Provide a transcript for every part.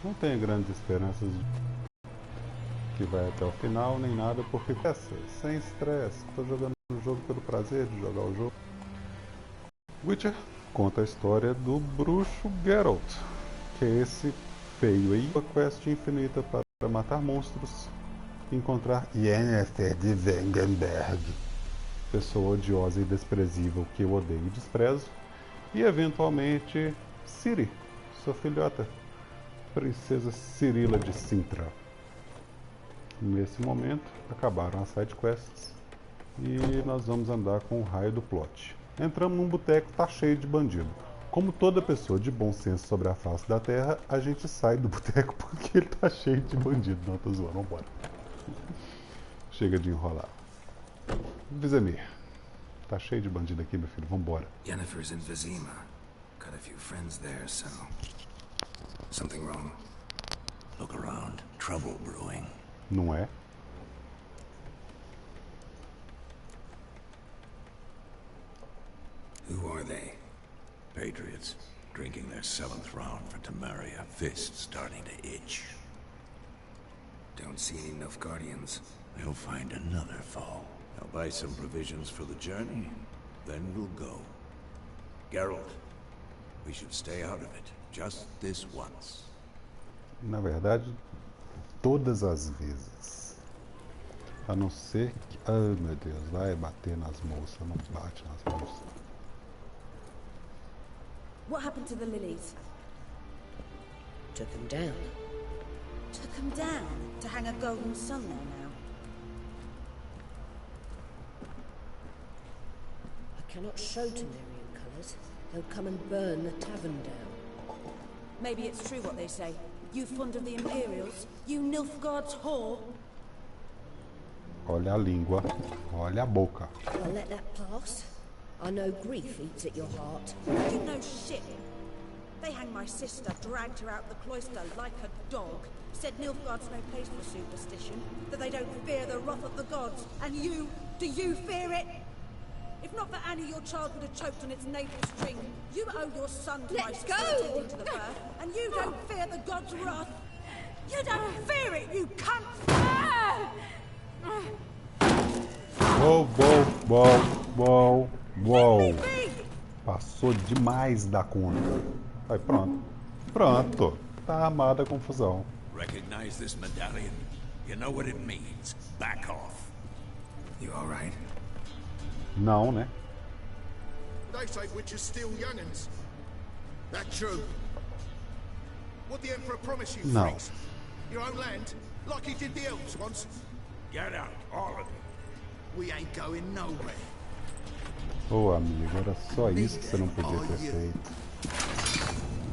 Não tenho grandes esperanças de que vai até o final, nem nada, porque sem estresse, tô jogando o jogo pelo prazer de jogar o jogo. Witcher conta a história do bruxo Geralt, que é esse feio aí, uma quest infinita para matar monstros, encontrar Yennefer de Wengenberg, pessoa odiosa e desprezível que eu odeio e desprezo, e eventualmente Ciri, sua filhota, princesa Cirila de Sintra. Nesse momento, acabaram as sidequests e nós vamos andar com o raio do plot. Entramos num boteco, tá cheio de bandido. Como toda pessoa de bom senso sobre a face da terra, a gente sai do boteco porque ele tá cheio de bandido. Não, tô zoando, vambora. Chega de enrolar. Vizemir, tá cheio de bandido aqui, meu filho, vambora. Yennefer's in Vizima. Got a few friends there, so... Something wrong? Look around. Trouble brewing. Não é? Who are they? Patriots. Drinking their 7th round for Temeria. Fists starting to itch. Don't see any Nilfgaardians. They'll find another foe. I'll buy some provisions for the journey, then we'll go. Geralt, we should stay out of it. Just this once. Na verdade, todas as vezes. A não ser que... Ai, meu Deus, vai bater nas moças, não bate nas moças. What happened to the lilies? Took them down. Took them down to hang a golden sun there now. I cannot show Temerian colours. They'll come and burn the tavern down. Maybe it's true what they say. You fond of the Imperials? You Nilfgaard's whore? Olha a língua, olha a boca. I'll let that pass. I know grief eats at your heart. You know shit. They hanged my sister, dragged her out the cloister like a dog. Said Nilfgaard's no place for superstition, that they don't fear the wrath of the gods. And you, do you fear it? If not for Annie, your child would have choked on its navel string. You owe your son to my sister attending to the birth, and you don't fear the gods' wrath. You don't fear it, you cunt! Uou, uou, uou, uou, uou. Passou demais da conta. Aí, pronto. Pronto. Tá armada a confusão. Recognize this medallion? You know what it means. Back off. You alright? Não, né? They say witches steal young'uns. That true? What the Emperor promised you, No. freaks? Your own land? Like he did the elves once? Get out, all of you. We ain't going nowhere. Ô, amigo, era só isso que você não podia ter feito.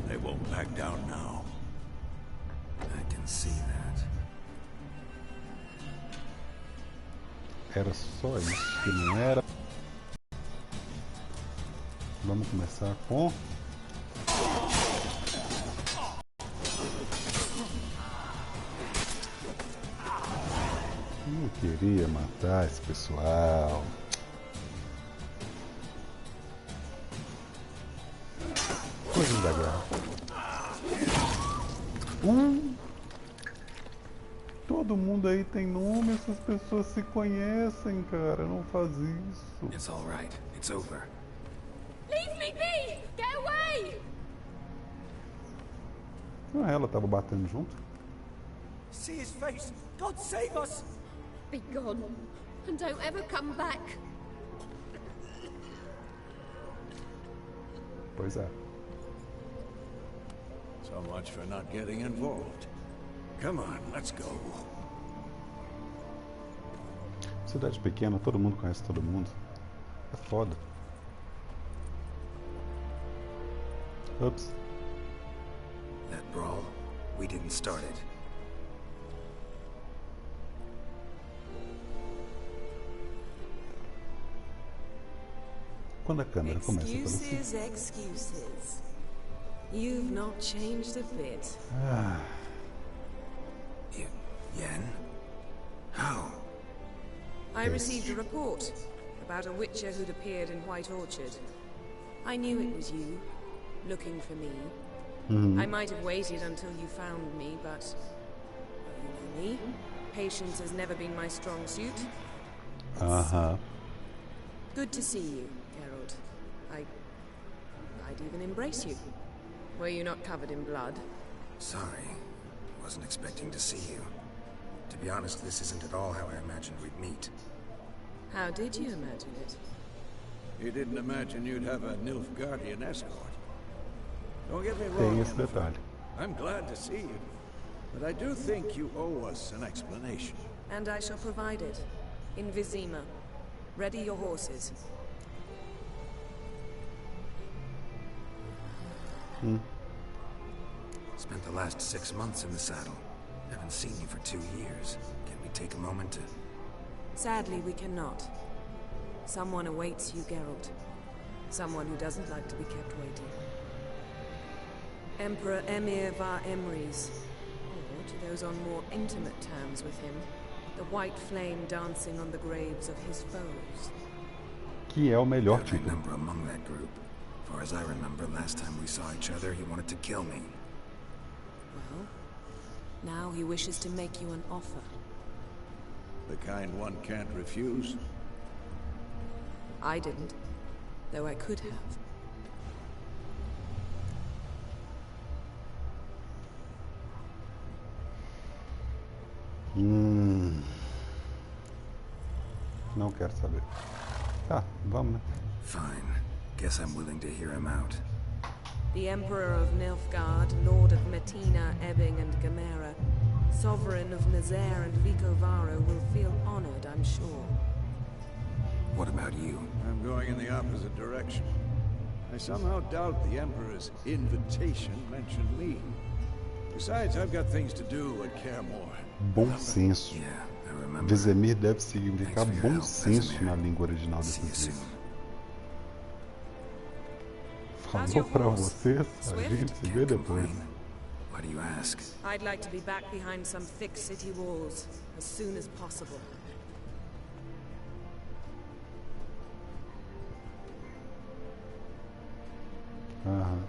They won't back down now. I can see that. Era só isso que não era. Vamos começar com... Eu queria matar esse pessoal. Coisas da guerra. Todo mundo aí tem nome, essas pessoas se conhecem, cara. Não faz isso. It's alright. It's over. Leave me be! Get away! Ah, ela tava batendo junto. See his face! God save us! Be gone, and don't ever come back. Pois é. So much for not getting involved. Come on, let's go. Cidade pequena, todo mundo conhece todo mundo. É foda. Ups. That brawl, we didn't start it. Quando a câmera começa pelo Excuses, excuses. You've not changed a bit. Ah, Yen? How? I received a report about a witcher who'd appeared in White Orchard. I knew it was you, looking for me, I might have waited until you found me, but... well, you know me. Patience has never been my strong suit. Good to see you, Geralt. I'd even embrace you. Were you not covered in blood? Sorry. Wasn't expecting to see you. To be honest, this isn't at all how I imagined we'd meet. How did you imagine it? You didn't imagine you'd have a Nilfgaardian escort. Don't get me Tem wrong, esse detalhe. I'm glad to see you. But I do think you owe us an explanation. And I shall provide it. In Vizima. Ready your horses. Spent the last 6 months in the saddle. Haven't seen you for 2 years. Can we take a moment to... Sadly, we cannot. Someone awaits you, Geralt. Someone who doesn't like to be kept waiting. Emperor Emir var Emrys. Or, to those on more intimate terms with him, the white flame dancing on the graves of his foes. Que é o melhor Every título. member among that group. Far as I remember, last time we saw each other, he wanted to kill me. Well, now he wishes to make you an offer. The kind one can't refuse. I didn't, though I could have. Não quero saber. Tá, vamos, né? Fine. Guess I'm willing to hear him out. The Emperor of Nilfgaard, Lord of Metina, Ebbing and Gamera, Sovereign of Nazaire and Vicovaro will feel honored, I'm sure. What about you? I'm going in the opposite direction. I somehow doubt the Emperor's invitation mentioned me. Besides, I've got things to do and care more. Bom senso. Yeah, I remember. Vesemir deve significar Thanks for your bom help, senso Vesemir. na língua original See you desses soon. livros. How's Falou your pra horse? você, a Swift? gente se vê Can't depois. complain. Why do you ask? I'd like to be back behind some thick city walls as soon as possible. Aham.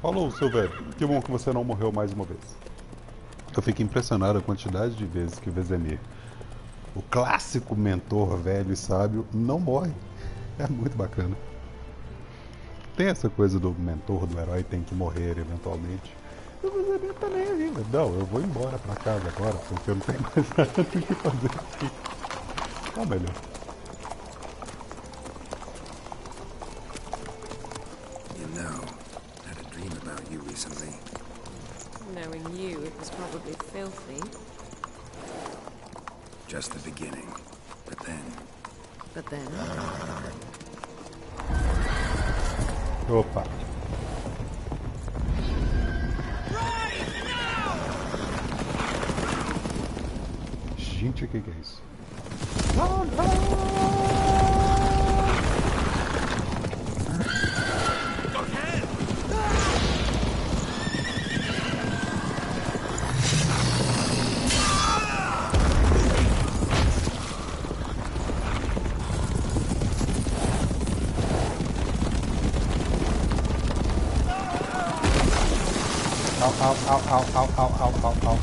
Falou, seu velho. Que bom que você não morreu mais uma vez. Eu fico impressionado a quantidade de vezes que o Vesemir, o clássico mentor velho e sábio, não morre. É muito bacana. Tem essa coisa do mentor, do herói tem que morrer eventualmente. E o Vesemir tá nem aí. Não, eu vou embora pra casa agora, porque eu não tenho mais nada do que fazer aqui. Tá melhor. You know, I had a dream about you recently. Knowing you, it was probably filthy. Just the beginning. But then, But then, Opa. Gente, o que é isso? Au, au, au, au, au, au, au, au, au.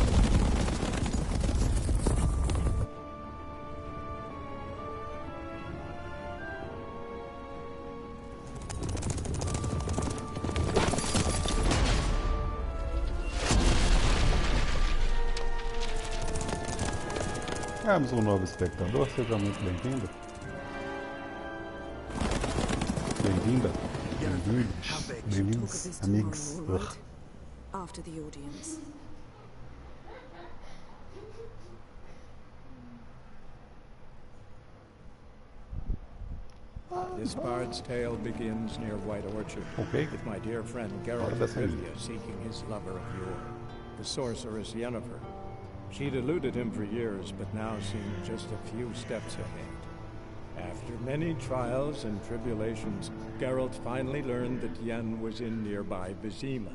Temos um novo espectador, seja muito bem-vindo. Bem-vinda. Bem-vindos. talk of Bem-vindos, this amigos. tomorrow, all right? After the audience. This bard's tale begins near White Orchard, Okay. with my dear friend Geralt Hora of da saída. Rivia seeking his lover of yore, the sorceress Yennefer. She'd eluded him for years, but now seemed just a few steps ahead. After many trials and tribulations, Geralt finally learned that Yen was in nearby Vizima.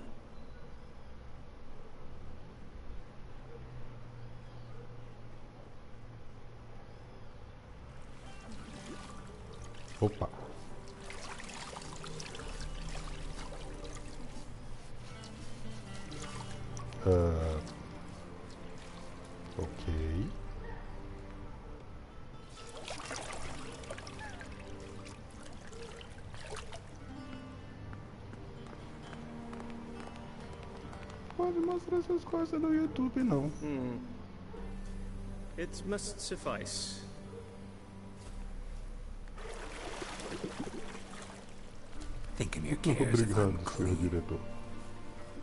Opa. Ok. Pode mostrar essas coisas no YouTube, não. It must suffice. Think of your cares if I'm Obrigado, senhor clean. diretor.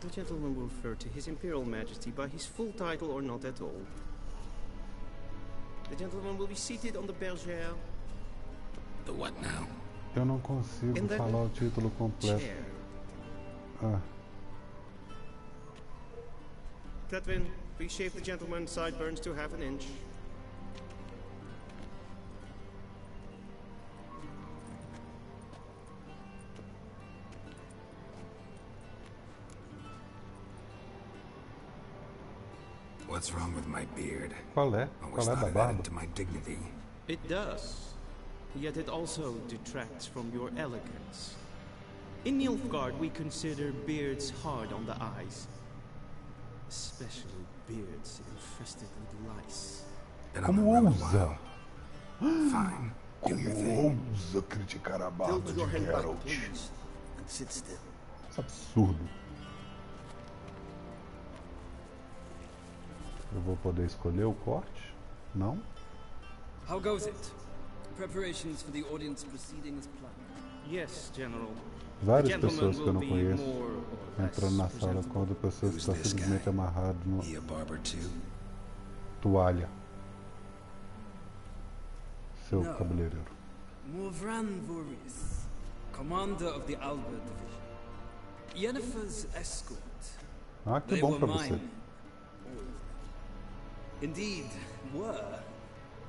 The gentleman will refer to His Imperial Majesty by his full title or not at all. The gentleman will be seated on the bergère. The what now? Eu não consigo In that falar o título completo. chair. Ah, Cletwin, please shave the gentleman's sideburns to half an inch. What's wrong with my beard? qual é? Always Qual é thought da it barba? added to my dignity. It does. Yet it also detracts from your elegance. In Nilfgaard, we consider beards hard on the eyes. Especially beards infested with lice. Been on Como the road a ousa? while. Fine. Do your thing. Ousa criticar a barba Tilt de your head back, Geralt. please, and sit still. Isso é absurdo. Eu vou poder escolher o corte? Não? How goes it? Preparations for the audience proceeding as planned. Yes, General. Várias The pessoas que eu não gentleman will be conheço more or less entrando na sala presentable. quando pessoas que Who's estão this simplesmente guy? amarradas no He a barber too? toalha. Seu No. cabeleireiro. Morvran Voorhis, commander of the Albert Division. Yennefer's escort. Ah, que They bom were pra você. mine. All of them. Indeed, were.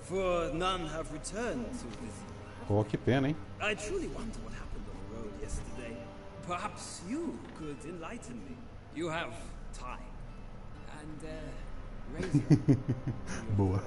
For none have returned to this. Oh, que pena, hein? I truly wonder what happened on the road yesterday. Perhaps you could enlighten me. You have time. And, razor. Boa.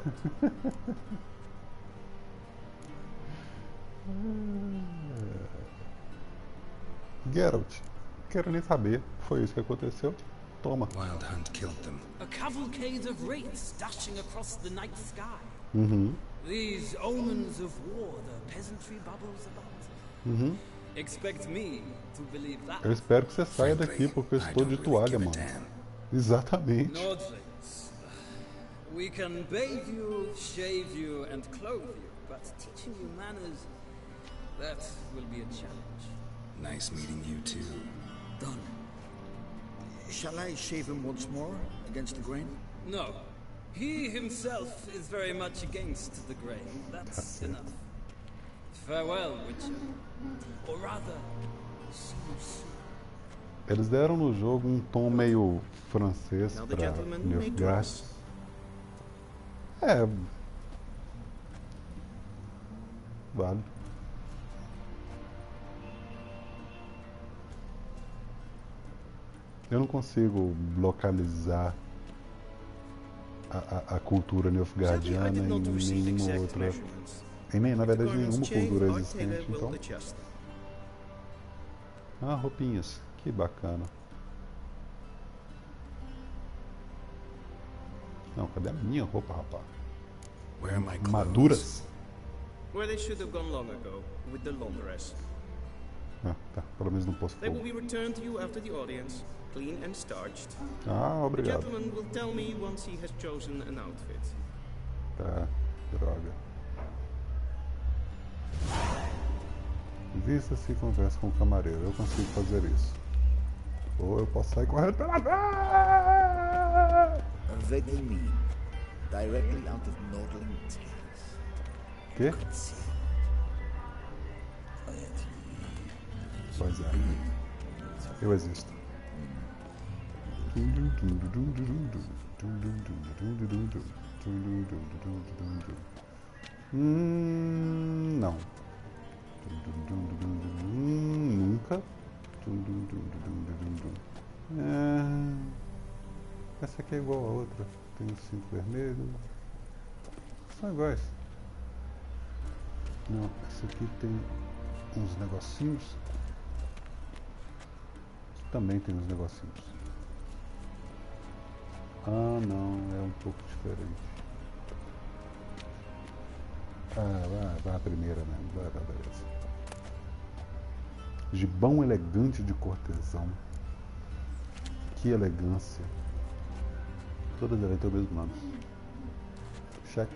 Geralt, quero nem saber. Foi isso que aconteceu. Toma. Wild hunt killed them. A cavalcade of wraiths dashing across the night sky. Uhum. These omens of war the peasantry bubbles about. Uhum. Expect me to believe that. Eu espero que você saia daqui Frankly, porque eu I estou don't de really toalha, give a mano. damn. Exatamente. Nordlings. We can bathe you, shave you, and clothe you, but teaching you manners, that will be a challenge. Nice meeting you too. Done. Shall I shave him once more, against the grain? No. He himself is very much against the grain. That's enough. Farewell, Witcher. Or rather, see you soon. Eles deram no jogo um tom meio francês Now the pra gentleman may Nilfgaard. dress. É. Vale. Eu não consigo localizar a cultura Sadly, I nilfgaardiana did em not receive nenhuma exact outra. measurements. Na verdade, The nenhuma garments change, cultura our existente. tailor will Então. adjust them. Ah, roupinhas. Que bacana. Não, cadê a minha roupa, rapaz? Where are my clothes? Maduras? Where they should have gone long ago, with the laundress. Ah, tá. Pelo menos não posso They will pôr. be returned to you after the audience, clean and starched. Ah, The obrigado. gentleman will tell me once he has chosen an outfit. Tá, droga. Vista-se e conversa com o camareiro. Eu consigo fazer isso. Ou eu posso sair correndo pela frente. Vaguely mean. Directly out of Nordling tales. Quê? Pois é. Eu existo. Não. Nunca. Essa aqui é igual a outra. Tem os 5 vermelhos. São iguais. Não, esse aqui tem uns negocinhos. Também tem uns negocinhos. Ah, não, é um pouco diferente. Ah, vai a primeira mesmo. Vai, beleza. Gibão elegante de cortesão. Que elegância. Todas elas têm o mesmo nome. Check.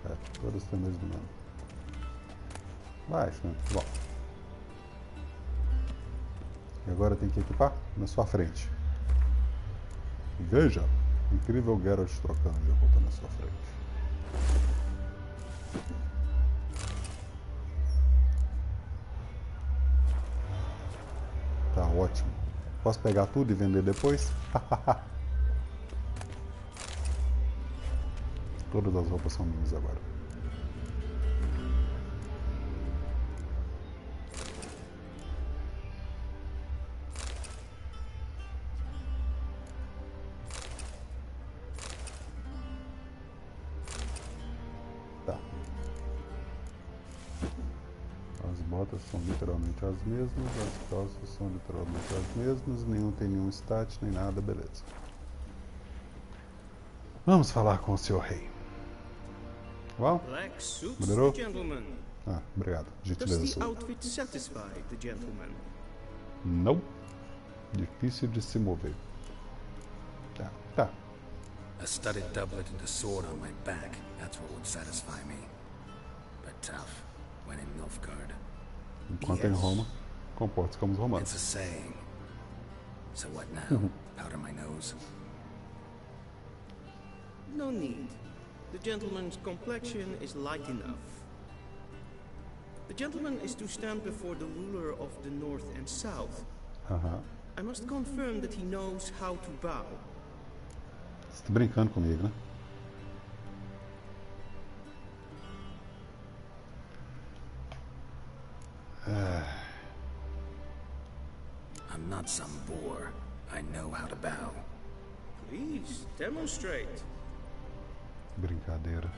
É, todas têm o mesmo nome. Vai, sim. Bom. E agora tem que equipar na sua frente. Veja, incrível Geralt trocando de roupa na sua frente. Tá ótimo. Posso pegar tudo e vender depois? Todas as roupas são minhas agora. Tá. As botas são literalmente as mesmas, as calças são literalmente as mesmas, nenhum tem nenhum stat, nem nada, beleza. Vamos falar com o Sr. Rei. Well, Black suits melhorou? the gentleman. Ah, obrigado. Does Gentileza the sua. outfit satisfy the gentleman? Não. Difícil de se mover. Tá. A studded doublet and a sword on my back, that's what would satisfy me. But tough, when in Nilfgaard. Enquanto em Roma, comporte-se como os romanos. It's a saying. So what now? Powder my nose? No need. The gentleman's complexion is light enough. The gentleman is to stand before the ruler of the North and South. I must confirm that he knows how to bow. Você tá brincando comigo, né? I'm not some boor. I know how to bow. Please, demonstrate. Brincadeira.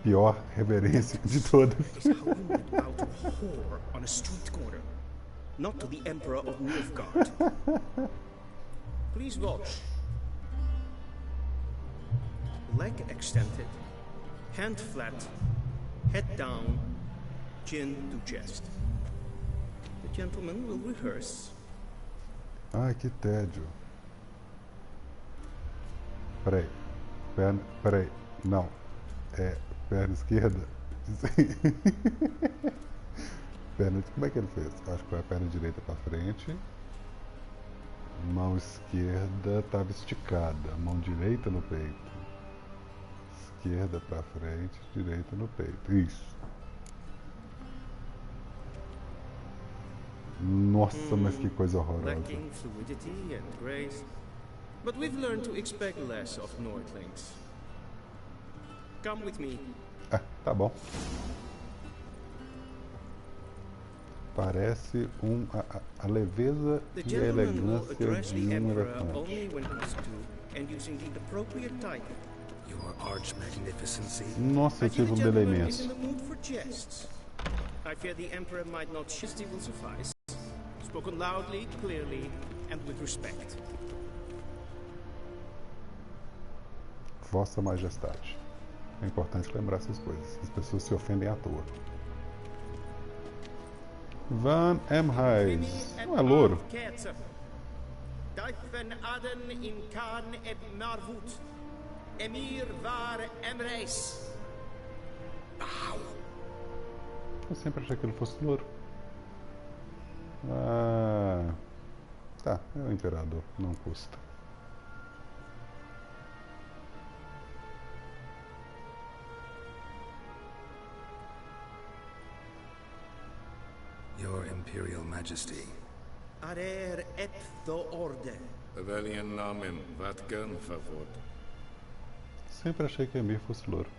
Pior reverência de todas. Is how you would bow to a whore on a street corner, not to the Emperor of Nilfgaard. Please watch. Leg extended, hand flat, head down, chin to chest. The gentleman will rehearse. Ai, que tédio. Peraí. Não. É perna esquerda. Perna. Como é que ele fez? Acho que foi a perna direita pra frente. Mão esquerda estava esticada. Mão direita no peito. Esquerda pra frente, direita no peito. Isso. Nossa, mas que coisa horrorosa. Lacking fluidity and grace. But we've learned to expect less of Nordlings. Come with me. Ah, tá bom. Parece a leveza The e a gentleman will elegância address de the Emperor elefante. only when he's to, and using the appropriate title. Your arch magnificency. Nossa, I eu fear tive the delay gentleman is imenso. in the mood for jests. I fear the Emperor might not shisti will suffice. Spoken loudly, clearly, and with respect. Vossa Majestade. É importante lembrar essas coisas. As pessoas se ofendem à toa. Van Emhys. Não é louro? Daifen Aden in Khan eb Marvut. Emir var Emreis. Eu sempre achei que ele fosse louro. Ah, tá, é o imperador, não custa. Your Imperial Majesty. Arer et the orde. Rebellion namen, Vatgan favor. Sempre achei que Emir fosse louro.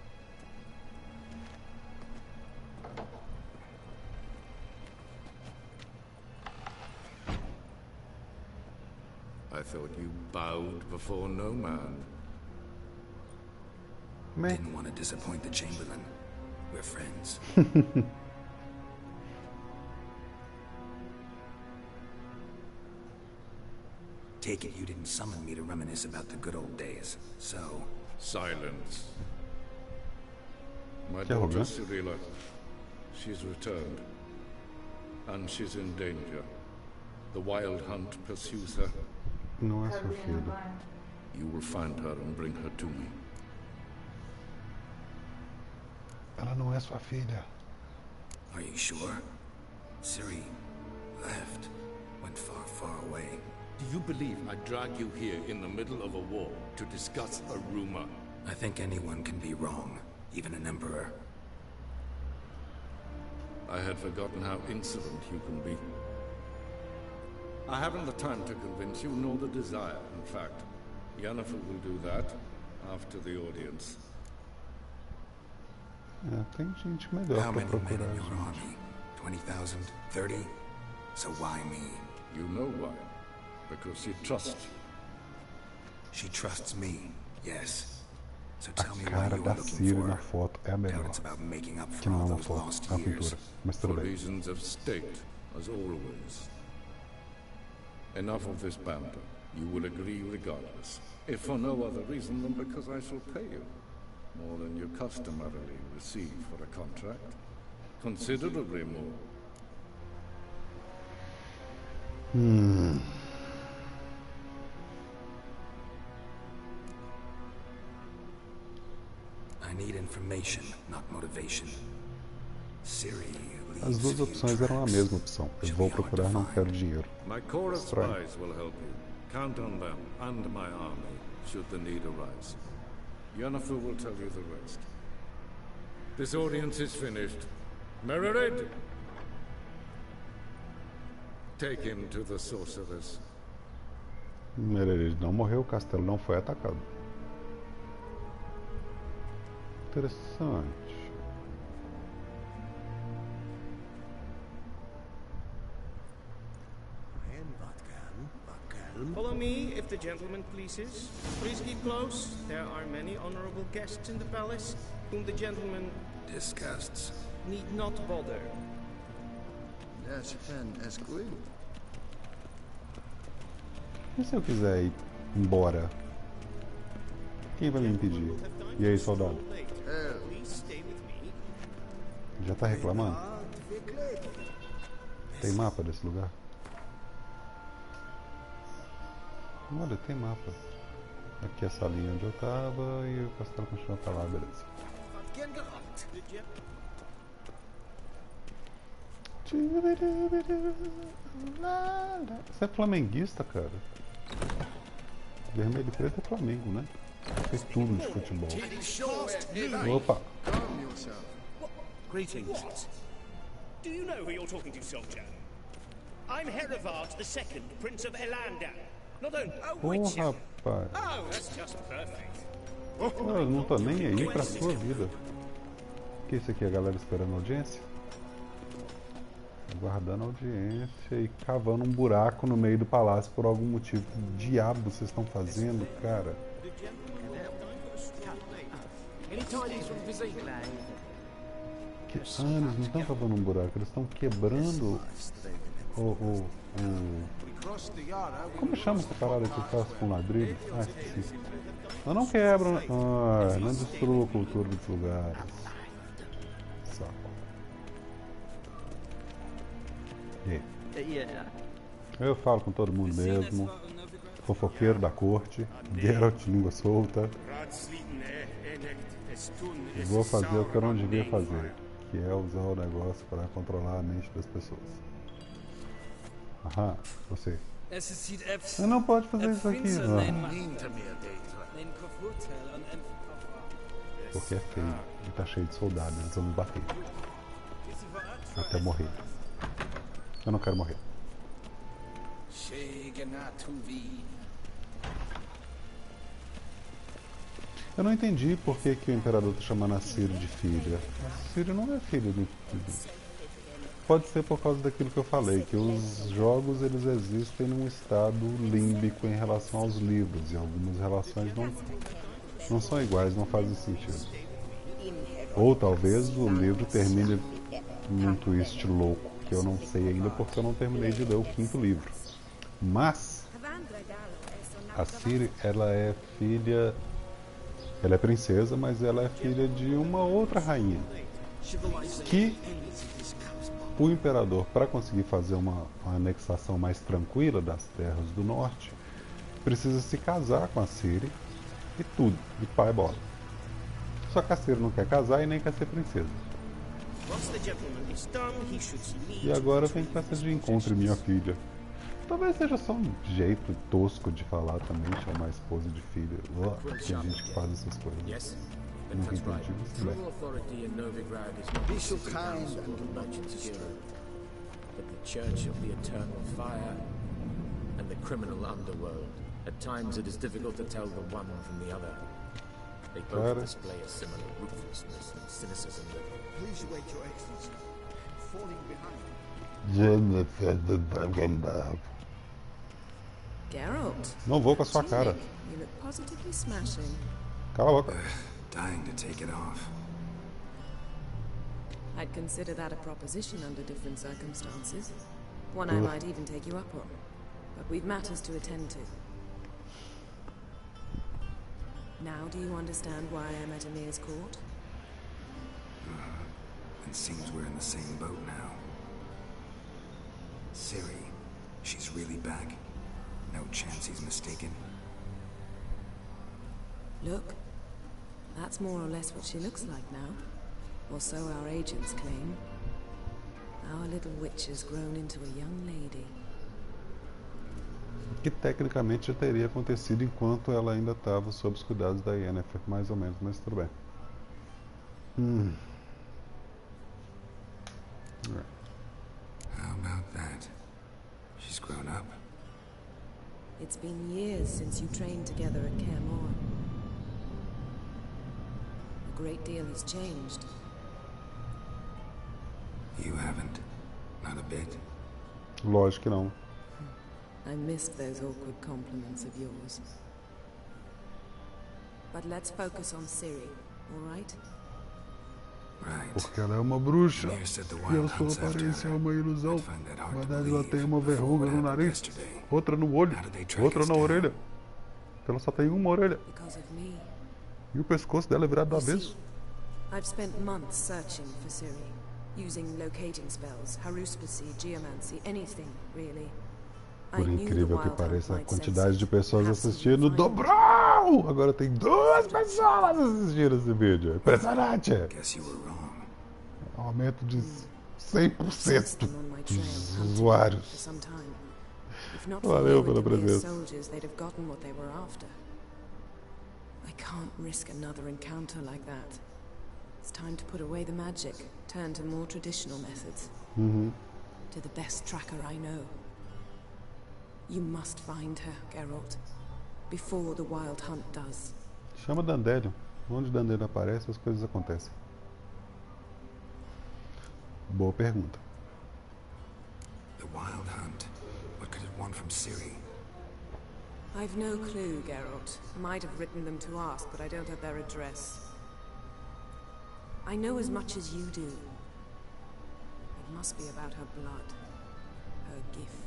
I thought you bowed before no man. Didn't want to disappoint the Chamberlain. We're friends. Take it you didn't summon me to reminisce about the good old days, so... Silence. My daughter Cyrilla, she's returned. And she's in danger. The Wild Hunt pursues her. Não é sua filha. You will find her and bring her to me. Ela não é sua filha. Are you sure? Ciri left. Went far, far away. Do you believe I drag you here in the middle of a war to discuss a rumor? I think anyone can be wrong, even an emperor. I had forgotten how insolent you can be. I haven't the time to convince you, nor the desire, in fact. Yennefer will do that after the audience. Tem gente melhor How pra many men procurar, in your gente. army? 20,000? 30? So why me? You know why. Because she trusts. She trusts me, yes. So A tell me what cara you da are looking Ciri for. na foto é a melhor. It's about making up Que for não é all uma those foto, lost é uma years. pintura. Mas For tudo bem. reasons of state, as always. Enough of this banter. You will agree regardless. If for no other reason than because I shall pay you. More than you customarily receive for a contract. Considerably more. I need information, not motivation. Ciri As leaves duas few opções eram a tracks. mesma opção. Eu vou procurar, não quero dinheiro. My corps of Estranho. spies will help you. Count on them and my army, should the need arise. Yennefer will tell you the rest. This audience is finished. Mererid! Take him to the sorceress. Ele não morreu, o castelo não foi atacado. Interessante. Follow me, if the gentleman pleases. Please keep close. There are many honorable guests in the palace, whom the gentleman Disgusts. need not bother. Yes, and as good. E se eu quiser ir embora? Quem vai me impedir? E aí, soldado? Please stay with me. Já tá reclamando? Tem mapa desse lugar? Olha, tem mapa. Aqui é a salinha onde eu tava e o castelo continua pra lá, beleza. Você é flamenguista, cara? Vermelho e preto é Flamengo, né? Fez tudo de futebol. Opa! Greetings. Do you know who you're talking to, soldier? I'm Herivard II, Prince of Elandan. Not only... Ô, rapaz! Oh, that's just perfect. Eu não tô nem aí pra sua vida. O que é isso aqui? A galera esperando audiência? Aguardando audiência e cavando um buraco no meio do palácio por algum motivo. Que diabo vocês estão fazendo, cara? Que eles não estão cavando um buraco, eles estão quebrando o... Como chama essa parada que faz com ladrilho? Ah, esqueci. Eu não quebro... Ah, não destruo a cultura dos lugares. Saco. E aí? Eu falo com todo mundo mesmo. Fofoqueiro da corte. Geralt, língua solta. Vou fazer o que eu não devia fazer, que é usar o negócio para controlar a mente das pessoas. Aham, você. Você não pode fazer isso aqui, porque é feio e tá cheio de soldados, eles vão me bater. Até morrer. Eu não quero morrer. Eu não entendi por que o imperador tá chamando a Ciri de filha. A Ciri não é filha do... Pode ser por causa daquilo que eu falei, que os jogos eles existem num estado límbico em relação aos livros, e algumas relações não não são iguais, não fazem sentido. Ou talvez o livro termine num twist louco, que eu não sei ainda porque eu não terminei de ler o 5º livro. Mas a Ciri, ela é filha... Ela é princesa, mas ela é filha de uma outra rainha. Que o imperador, para conseguir fazer uma anexação mais tranquila das terras do norte, precisa se casar com a Ciri e tudo, e pai bola. Só que a Ciri não quer casar e nem quer ser princesa. E agora vem com essa de encontre minha filha. Talvez seja só um jeito tosco de falar também, chamar a esposa de filha. Tem gente que faz essas coisas. Nunca entendi, mas tudo bem. Be so kind unto the merchant's guild, but the church of the eternal fire and the criminal underworld. At times it is difficult to tell the one from the other. They both display a similar ruthlessness and cynicism that... Please await your excellency. Falling behind. Geralt. Não vou com a sua cara. You look positively smashing. Cala a boca. Dying to take it off. I'd consider that a proposition under different circumstances. One I might even take you up on. But we've matters to attend to. Now do you understand why I'm at Emir's court? It seems we're in the same boat now. Ciri, she's really back. No chance he's mistaken. Look, that's more or less what she looks like now. Or so our agents claim. Our little witch has grown into a young lady. Que tecnicamente já teria acontecido enquanto ela ainda estava sob os cuidados da Yennefer, mais ou menos, mas tudo bem. How about that? She's grown up. It's been years since you trained together at Kaer Morhen. A great deal has changed. You haven't. Not a bit. Lógico que não. I missed those awkward compliments of yours. But let's focus on Ciri, all right? Porque ela é uma bruxa e a sua aparência é uma ilusão. Na verdade, ela tem uma verruga no nariz, outra no olho, outra na orelha. Ela só tem uma orelha. E o pescoço dela é virado do avesso. I've spent months searching for Ciri, using locating spells, haruspicy, geomancy, anything, really. Por incrível que pareça, a quantidade de pessoas assistindo dobrou! Agora tem 2 pessoas assistindo esse vídeo. Impressionante! Um aumento de 100% dos usuários. Valeu pela presença. I can't risk another encounter like that. It's time to put away the magic, turn to more traditional methods. To the best tracker I know. You must find her, Geralt, before the Wild Hunt does. Chama Dandelion. Onde Dandelion aparece, as coisas acontecem. Boa pergunta. The Wild Hunt. What could it want from Ciri? I've no clue, Geralt. Might have written them to ask, but I don't have their address. I know as much as you do. It must be about her blood, her gift.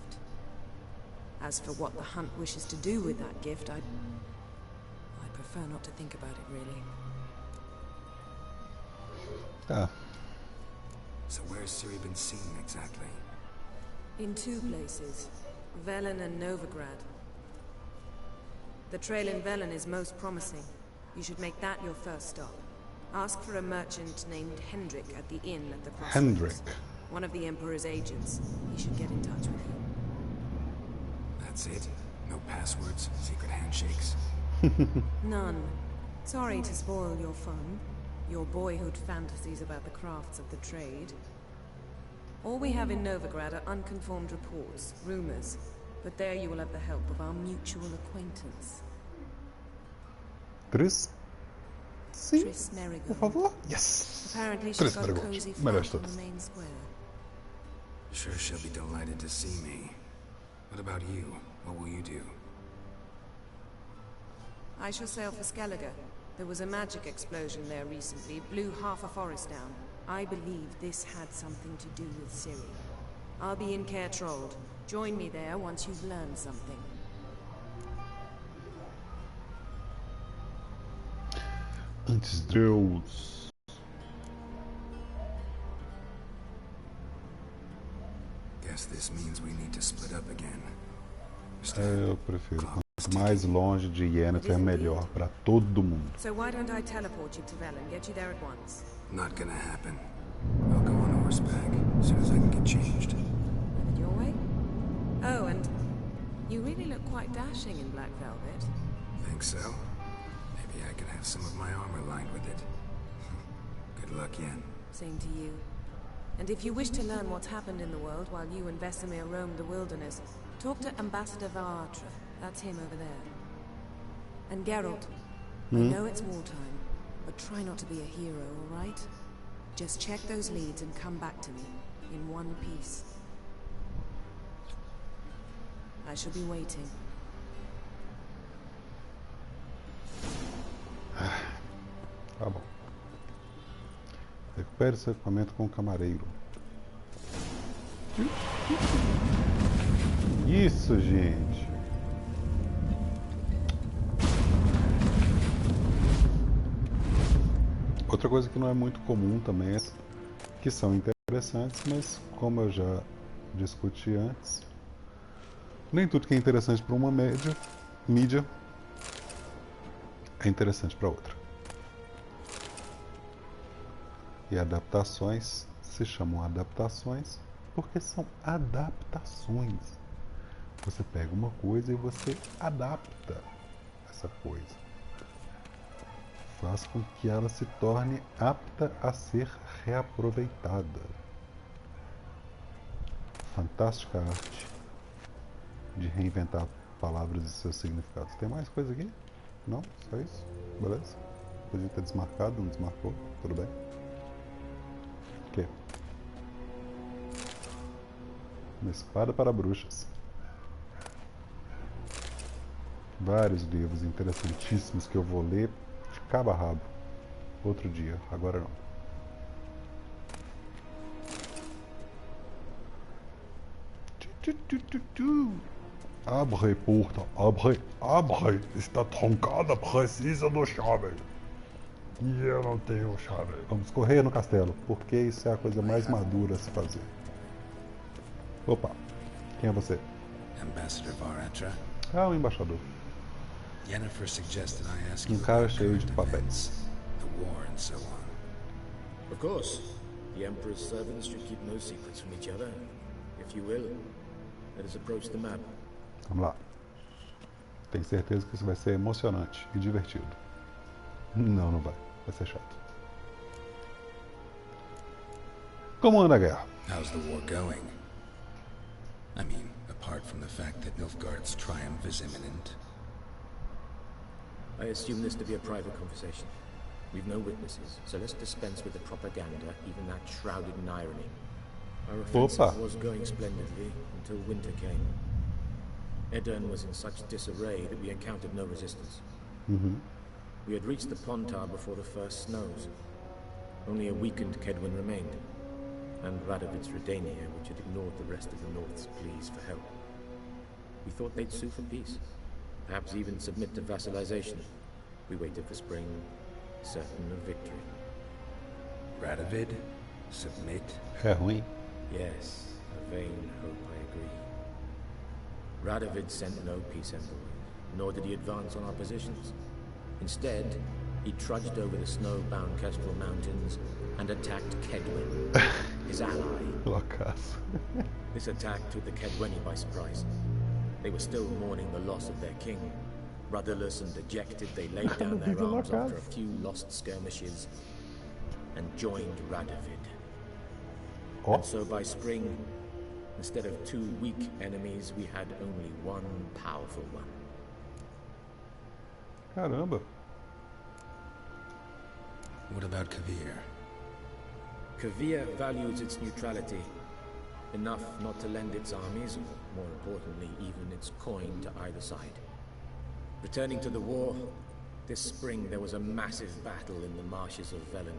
As for what the Hunt wishes to do with that gift, I prefer not to think about it, really. So where's Ciri been seen exactly? In 2 places, Velen and Novigrad. The trail in Velen is most promising. You should make that your first stop. Ask for a merchant named Hendrik at the inn at the crossroads. Hendrik. One of the Emperor's agents. He should get in touch with you. That's it? No passwords? Secret handshakes? None. Sorry to spoil your fun. Your boyhood fantasies about the crafts of the trade. All we have in Novigrad are unconformed reports, rumors. But there you will have the help of our mutual acquaintance. Tris? Sim, Tris Merigold. por favor. Yes! Apparently she's Tris got a Merigold. cozy Melhor flat on todas. the main square. Sure she'll be delighted to see me. What about you? What will you do? I shall sail for Skellige. There was a magic explosion there recently, blew half a forest down. I believe this had something to do with Ciri. I'll be in Caer Trold. Join me there once you've learned something. Antes Deus. Guess this means we need to split up again. Eu prefiro. Quanto mais longe de Yennefer, melhor para todo mundo. So why don't I teleport you to Velen, get you there at once? Not gonna happen. I'll go on horseback as soon as I can get changed. Headed your way? Oh, and you really look quite dashing in black velvet. Think so? Maybe I can have some of my armor lined with it. Good luck, Yen. Same to you. And if you wish to learn what's happened in the world while you and Vesemir roamed the wilderness, talk to Ambassador Varatra. That's him over there. And Geralt, I know it's wartime, but try not to be a hero, all right? Just check those leads and come back to me, in one piece. I shall be waiting. Tá bom. Recupere seu equipamento com o camareiro. Isso, gente. Outra coisa que não é muito comum também é que são interessantes, mas como eu já discuti antes, nem tudo que é interessante para uma mídia é interessante para outra. E adaptações se chamam adaptações porque são adaptações. Você pega uma coisa e você adapta essa coisa. Faz com que ela se torne apta a ser reaproveitada. Fantástica arte de reinventar palavras e seus significados. Tem mais coisa aqui? Não? Só isso? Beleza? Podia ter desmarcado, não desmarcou. Tudo bem? O quê? Uma espada para bruxas. Vários livros interessantíssimos que eu vou ler de cabo a rabo. Outro dia, agora não. Abre, porta, abre, abre. Está trancada, precisa do chave. E eu não tenho chave. Vamos correr no castelo, porque isso é a coisa mais madura a se fazer. Opa, quem é você? Ambassador Varatra. Ah, o embaixador. Yennefer suggested I ask you Cara about cheio current de papéis. events, the war and so on. Of course. The Emperor's servants should keep no secrets from each other. If you will, let us approach the map. Vamos lá. Tenho certeza que isso vai ser emocionante e divertido. Não, não vai. Vai ser chato. Como anda a guerra? How's the war going? I mean, apart from the fact that Nilfgaard's triumph is imminent. I assume this to be a private conversation. We've no witnesses, so let's dispense with the propaganda, even that shrouded in irony. Our offensive was going splendidly until winter came. Edirn was in such disarray that we encountered no resistance. We had reached the Pontar before the first snows. Only a weakened Kedwin remained, and Radovid's Redania, which had ignored the rest of the North's pleas for help. We thought they'd sue for peace, perhaps even submit to vassalization. We waited for spring, certain of victory. Radovid? Submit? É ruim. Yes, a vain hope, I agree. Radovid sent no peace envoy, nor did he advance on our positions. Instead, he trudged over the snow-bound Kestrel Mountains and attacked Kedwen, his ally. This attack took the Kedweni by surprise. They were still mourning the loss of their king. Rudderless and dejected, they laid down their arms after a few lost skirmishes and joined Radovid. And so by spring, instead of two weak enemies, we had only one powerful one. Caramba. What about Kavir? Kavir values its neutrality, enough not to lend its armies, or more importantly, even its coin to either side. Returning to the war, This spring there was a massive battle in the marshes of Velen.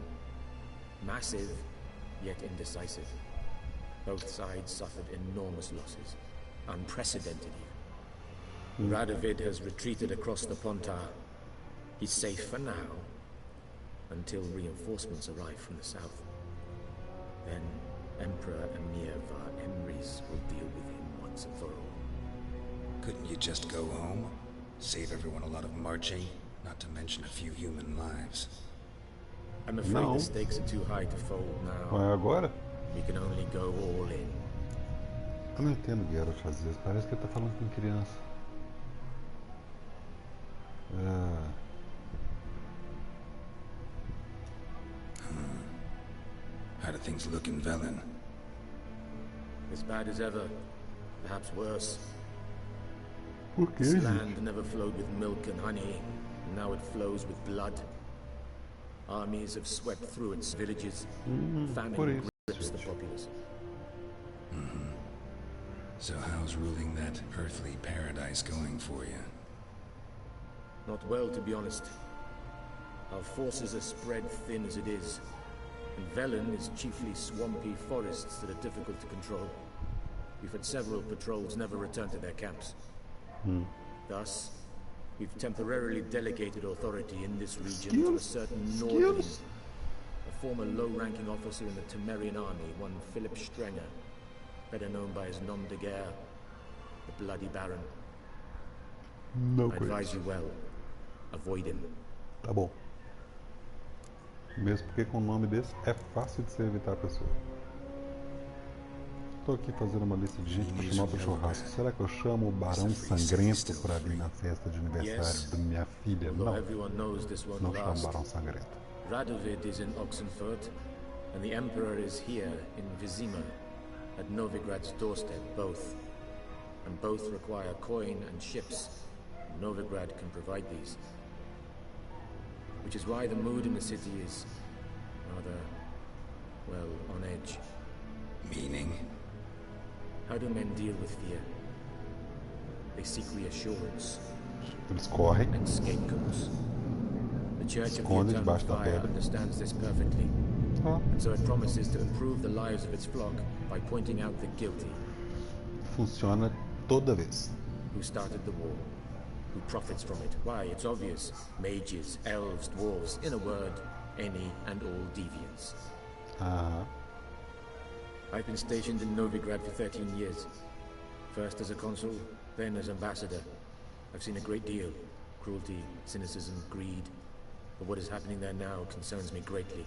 Massive, yet indecisive. Both sides suffered enormous losses. Unprecedented even. Radovid has retreated across the Pontar. He's safe for now, until reinforcements arrive from the south. Then Emperor Emir var Emrys will deal with him once and for all. Couldn't you just go home? Save everyone a lot of marching, not to mention a few human lives. I'm afraid the stakes are too high to fold now. Qual é agora? We can only go all in. Eu não entendo o Geralt às vezes, parece que ele tá falando com criança. How do things look in Velen? As bad as ever, perhaps worse. Por quê, This gente? land never flowed with milk and honey, and now it flows with blood. Armies have swept through its villages. Famine grips the populace. So how's ruling that earthly paradise going for you? Not well, to be honest. Our forces are spread thin as it is, and Velen is chiefly swampy forests that are difficult to control. We've had several patrols never return to their camps. Thus, we've temporarily delegated authority in this region to a certain Northern, a former low-ranking officer in the Temerian army, one Philip Strenger, better known by his nom de guerre, the Bloody Baron. Não I advise you well. Avoid him. Tá bom. Mesmo porque com o nome desse é fácil de se evitar a pessoa. Tô aqui fazendo uma lista de gente pra chamar pro churrasco. Será que eu chamo o Barão Sangrento pra vir na festa de aniversário da minha filha? Não. Não chamo o Barão Sangrento. Radovid is in Oxenfurt, and the Emperor is here in Vizima, at Novigrad's doorstep, both. And both require coin and ships. Novigrad can provide these. Which is why the mood in the city is rather, well, on edge. Meaning? How do men deal with fear? They seek reassurance. Eles correm. And scapegoats. The Church of the Esconde Eternal debaixo da Fire pedra. understands this perfectly. And so it promises to improve the lives of its flock by pointing out the guilty. Funciona toda vez. Who started the war? Who profits from it? Why, it's obvious. Mages, elves, dwarves, in a word, any and all deviants. I've been stationed in Novigrad for 13 years. First as a consul, then as ambassador. I've seen a great deal. Cruelty, cynicism, greed. But what is happening there now concerns me greatly.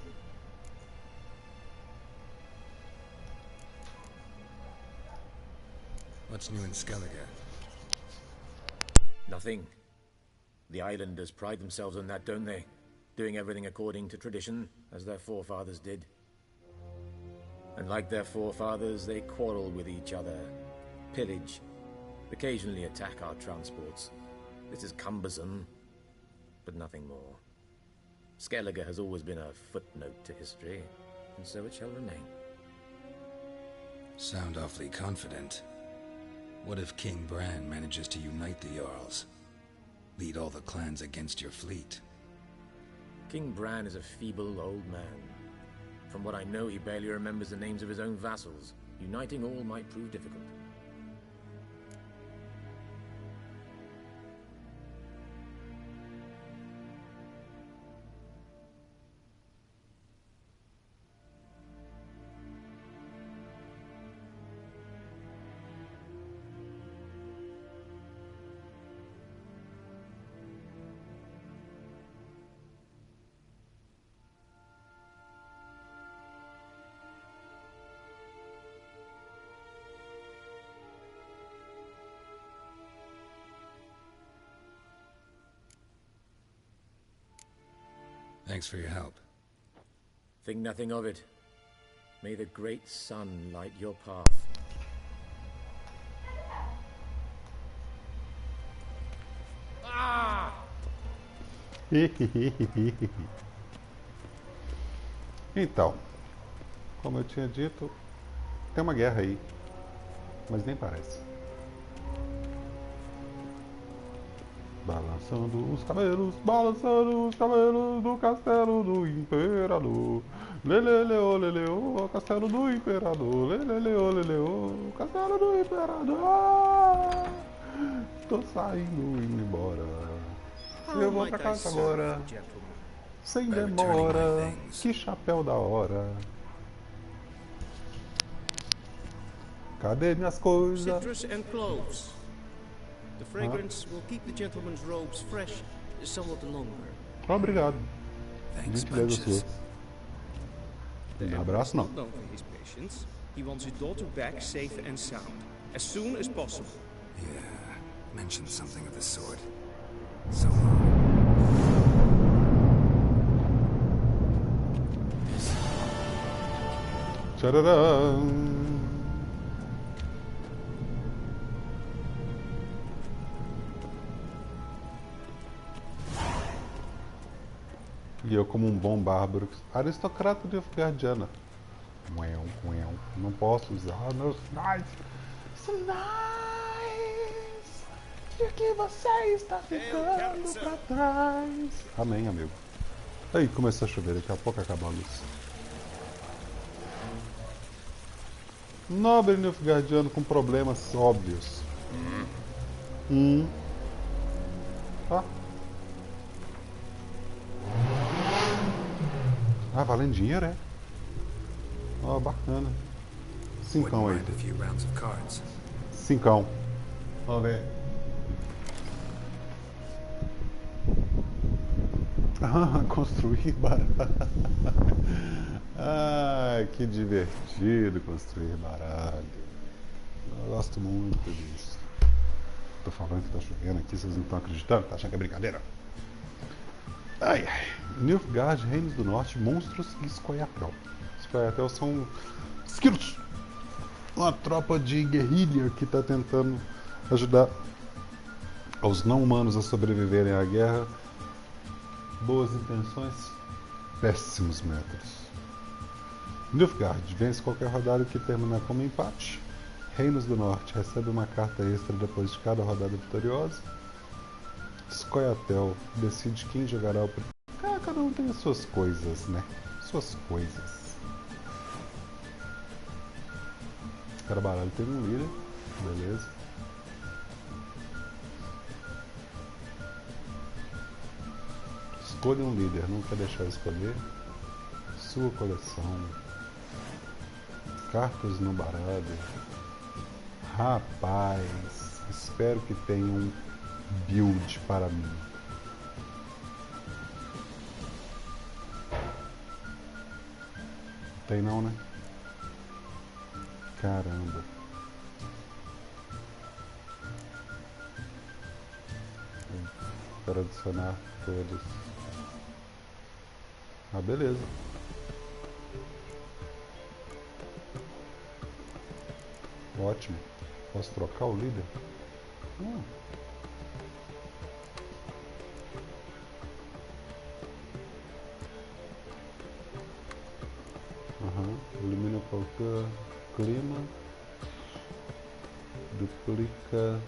What's new in Skellige? Nothing. The islanders pride themselves on that, don't they? Doing everything according to tradition, as their forefathers did. And like their forefathers, they quarrel with each other, pillage, occasionally attack our transports. This is cumbersome, but nothing more. Skellige has always been a footnote to history, and so it shall remain. Sound awfully confident. What if King Bran manages to unite the Jarls? Lead all the clans against your fleet? King Bran is a feeble old man. From what I know, he barely remembers the names of his own vassals. Uniting all might prove difficult. Thanks for your help. Think nothing of it. May the great sun light your path. Ah! Então, como eu tinha dito, tem uma guerra aí, mas nem parece. Balançando os cabelos do castelo do imperador. Leleleo, leleo, castelo do imperador. Leleleo, leleo, castelo do imperador. Tô saindo, indo embora. Eu vou pra casa agora. Sem demora. Que chapéu da hora. Cadê minhas coisas? Citrus and cloves. The fragrance will keep the gentleman's robes fresh somewhat longer. Obrigado. Thanks, Gentileza sua. Não abraço não. Known for his patience. He wants his daughter back safe and sound, as soon as possible. Yeah, mentioned something of the sort. So long. Tchararam. E eu como um bom bárbaro, aristocrata de Nilfgaardiana. Não posso usar meus sinais. Sinais de que você está ficando pra trás. Amém, amigo. Aí, começou a chover, daqui a pouco acaba a luz. Nobre Nilfgaardiano com problemas óbvios. Tá. Ah, valendo dinheiro, é? Ó, bacana. Cincão aí. Cincão. Vamos ver. Ah, construir baralho. Ai, que divertido construir baralho. Eu gosto muito disso. Tô falando que tá chovendo aqui, vocês não estão acreditando? Tá achando que é brincadeira? Ai, ai. Nilfgaard, Reinos do Norte, Monstros e Scoia'tael. Scoia'tael são esquilos. Uma tropa de guerrilha que está tentando ajudar os não-humanos a sobreviverem à guerra. Boas intenções, péssimos métodos. Nilfgaard vence qualquer rodada que terminar como empate. Reinos do Norte recebe uma carta extra depois de cada rodada vitoriosa. Scoia'tael decide quem jogará o primeiro. Cada um tem as suas coisas, né? Suas coisas. Cada baralho tem um líder, beleza. Escolha um líder, não quer deixar escolher. Sua coleção. Cartas no baralho. Rapaz, espero que tenha um build para mim. Tem não, né? Caramba. Quero adicionar todos. Ah, beleza. Ótimo. Posso trocar o líder? Elimina qualquer clima. Duplica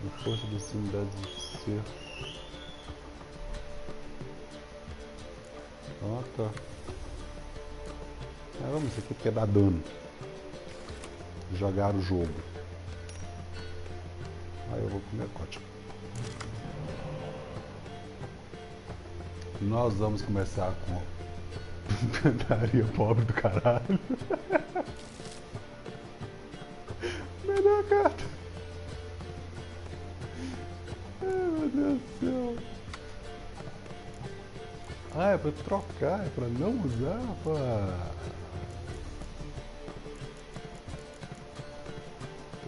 a força das unidades de ser. Ah, tá. Vamos, isso aqui porque dá dano. Jogar o jogo. Aí eu vou comer cótico. Nós vamos começar com Cantaria pobre do caralho. Melhor carta. Ai, meu Deus do céu. Ah, é pra trocar, é pra não usar, pá.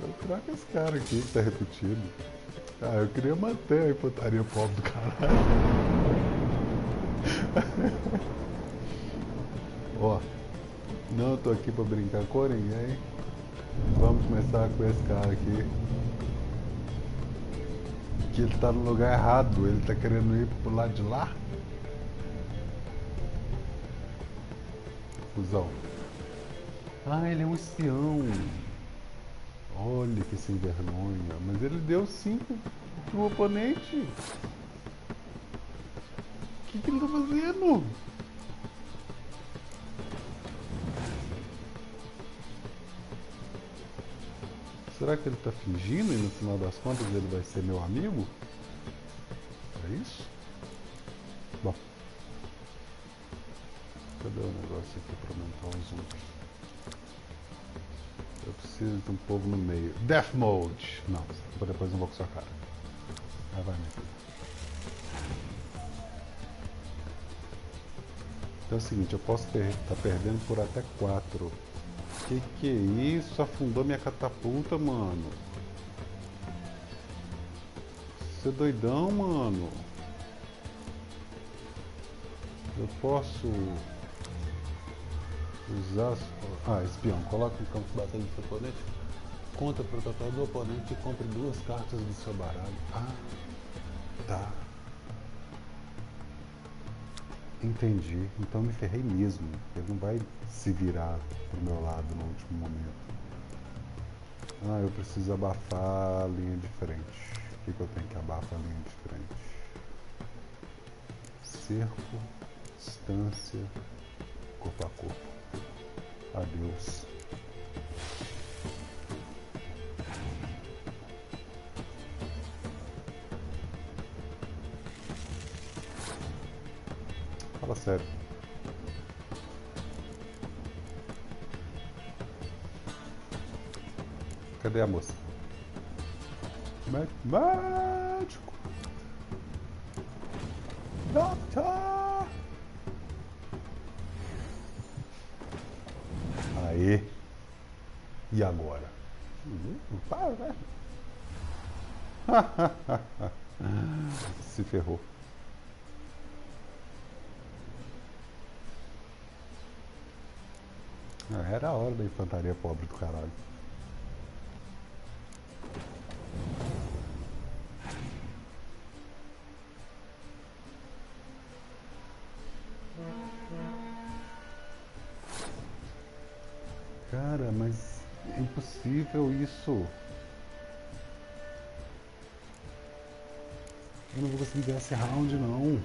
Eu troco esse cara aqui que tá repetido. Ah, eu queria manter a infantaria pobre do caralho. Ó, não tô aqui pra brincar com ninguém. Vamos começar com esse cara aqui. Que ele tá no lugar errado, ele tá querendo ir pro lado de lá. Cusão. Ah, ele é um espião. Olha que sem vergonha. Mas ele deu 5 pro oponente. O que ele tá fazendo? Será que ele tá fingindo e no final das contas ele vai ser meu amigo? É isso? Bom. Cadê o negócio aqui para aumentar o zoom? Eu preciso de um povo no meio. Death Mode! Não, depois não vou com sua cara. Ah, vai, minha filha. Então é o seguinte, eu posso estar perdendo por até 4. Que é isso? Afundou minha catapulta, mano. Você é doidão, mano. Eu posso usar... Ah, espião. Coloca no campo de batalha do seu oponente. Conta para o total do oponente e compre 2 cartas do seu baralho. Ah, tá. Entendi. Então me ferrei mesmo. Ele não vai se virar pro meu lado no último momento. Ah, eu preciso abafar a linha de frente. O que eu tenho que abafar a linha de frente? Cerco, distância, corpo a corpo. Adeus. Fala sério. Cadê a moça? Médico! Doctor! Aê! E agora? Para, né? Se ferrou. Era a hora da infantaria pobre do caralho. Cara, mas é impossível isso. Eu não vou conseguir ganhar esse round, não.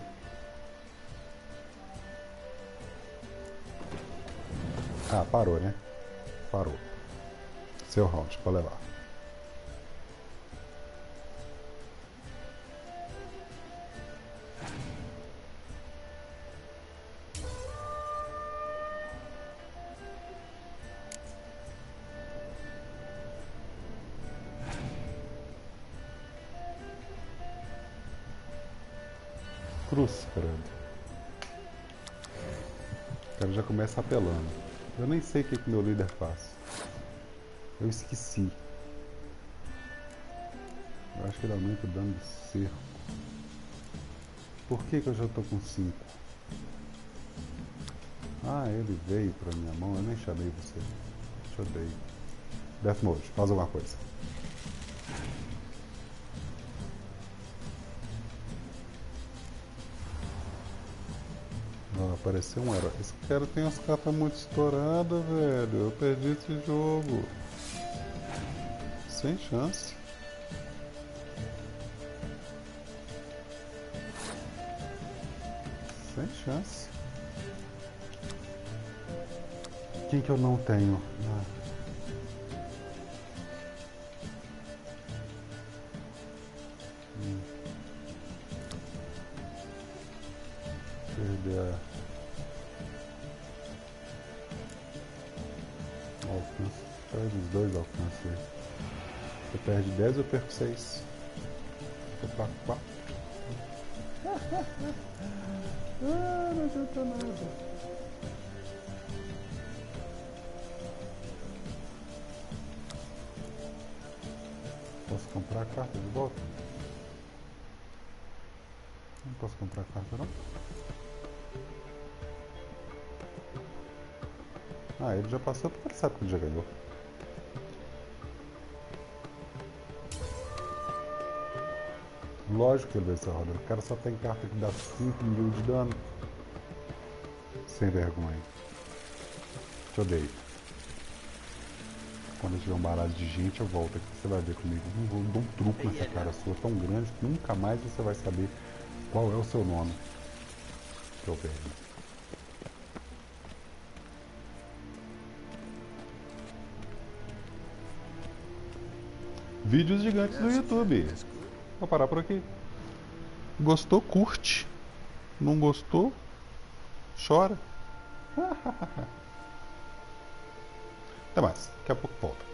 Ah, parou, né? Parou. Seu round, pode levar. Cruz, credo. O cara já começa apelando. Eu nem sei o que meu líder faz. Eu esqueci. Eu acho que ele aumenta o dano de cerco. Por que eu já tô com 5? Ah, ele veio pra minha mão. Eu nem chamei você. Te odeio. Death Mode, faz alguma coisa. Apareceu um herói. Esse cara tem as cartas muito estouradas, velho. Eu perdi esse jogo. Sem chance. Sem chance. Quem que eu não tenho? Ah. Perder a... alcance. Perde os 2 alcances aí. Você perde 10, eu perco 6. Vou pra 4. Ah, não adianta nada. Posso comprar a carta de volta? Não posso comprar a carta, não? Ah, ele já passou porque ele sabe que ele já ganhou. Lógico que ele vai ser rodando. O cara só tem carta que dá 5.000 de dano. Sem vergonha. Te odeio. Quando tiver um baralho de gente, eu volto aqui. Você vai ver comigo. Não vou dar um truco nessa cara sua tão grande que nunca mais você vai saber qual é o seu nome. Que eu perdi. Vídeos gigantes do YouTube. Vou parar por aqui. Gostou? Curte. Não gostou? Chora. Até mais. Daqui a pouco volta.